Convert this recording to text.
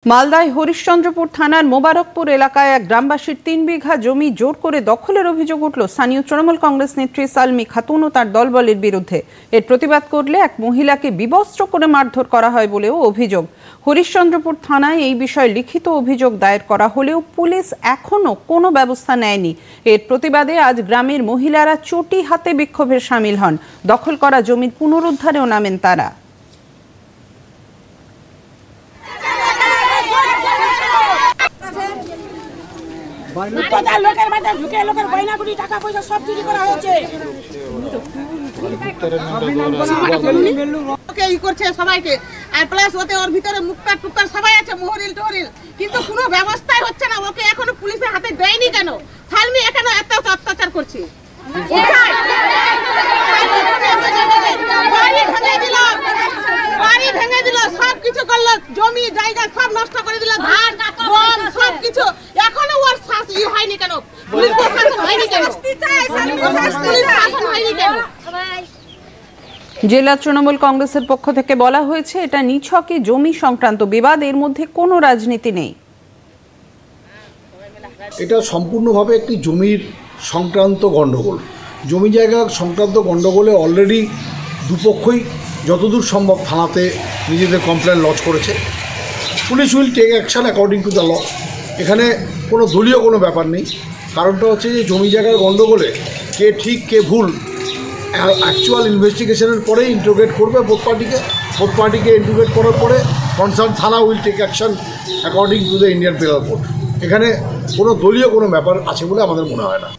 মালদায় হরিশ্চন্দ্রপুর থানার মোবারকপুর এলাকায় এক গ্রামবাসীর ৩ বিঘা জমি জোর করে দখলের অভিযোগ উঠল স্থানীয় তৃণমূল কংগ্রেস নেত্রী সালমি খাতুন ও তার দলবলের বিরুদ্ধে। এর প্রতিবাদ করলে এক মহিলাকে বিবস্ত্র করে মারধর করা হয় বলেও অভিযোগ। হরিশ্চন্দ্রপুর থানায় এই বিষয়ে লিখিত অভিযোগ দায়ের করা হলেও পুলিশ এখনো কোনো ব্যবস্থা নেয়নি। এর প্রতিবাদে আজ গ্রামের মহিলারা চটি হাতে বিক্ষোভে সামিল হন। দখল করা জমির পুনরুদ্ধারেও নামেন তারা। লোকের বাড়িতে ঢুকে লোকের গয়না গুলি টাকা পয়সা সব চুরি করা হয়েছে। সবাইকে আর প্লাস ওতে ওর ভিতরে মুক্তার টুকটার সবাই আছে, মোহরিল টোহরিল, কিন্তু কোনো ব্যবস্থাই হচ্ছে না। ওকে এখনো পুলিশের হাতে দেয়নি কেন? সালমি এখনো এত অত্যাচার করছে। বাড়ি ভেঙে দিল, সব কিছু করলো, জমি জায়গা সব নষ্ট করে দিল, ধান গম সব কিছু। এখনো ওর শাস্তি হয়নি কেন? পুলিশ প্রশাসন হয়নি কেন? পুলিশ শাসন হয়নি কেন? জেলা তৃণমূল কংগ্রেসের পক্ষ থেকে বলা হয়েছে, এটা নিছকই জমি সংক্রান্ত বিবাদ, এর মধ্যে কোনো রাজনীতি নেই। এটা সম্পূর্ণভাবে একটি জমির সংক্রান্ত গণ্ডগোল। জমি জায়গা সংক্রান্ত গণ্ডগোলে অলরেডি দুপক্ষই যতদূর সম্ভব থানাতে নিজেদের কমপ্লেন লজ করেছে। Police will take action according to the law. এখানে কোনো দলীয় কোনো ব্যাপার নেই। কারণটা হচ্ছে যে জমি জায়গার গণ্ডগোলে কে ঠিক কে ভুল অ্যাকচুয়াল ইনভেস্টিগেশনের পরে ইন্টারোগেট করবে বোথ পার্টিকে ইন্টারোগেট করার পরে কনসার্ন থানা will take action according to the Indian penal code. এখানে কোনো দলীয় কোনো ব্যাপার আছে বলে আমাদের মনে হয় না।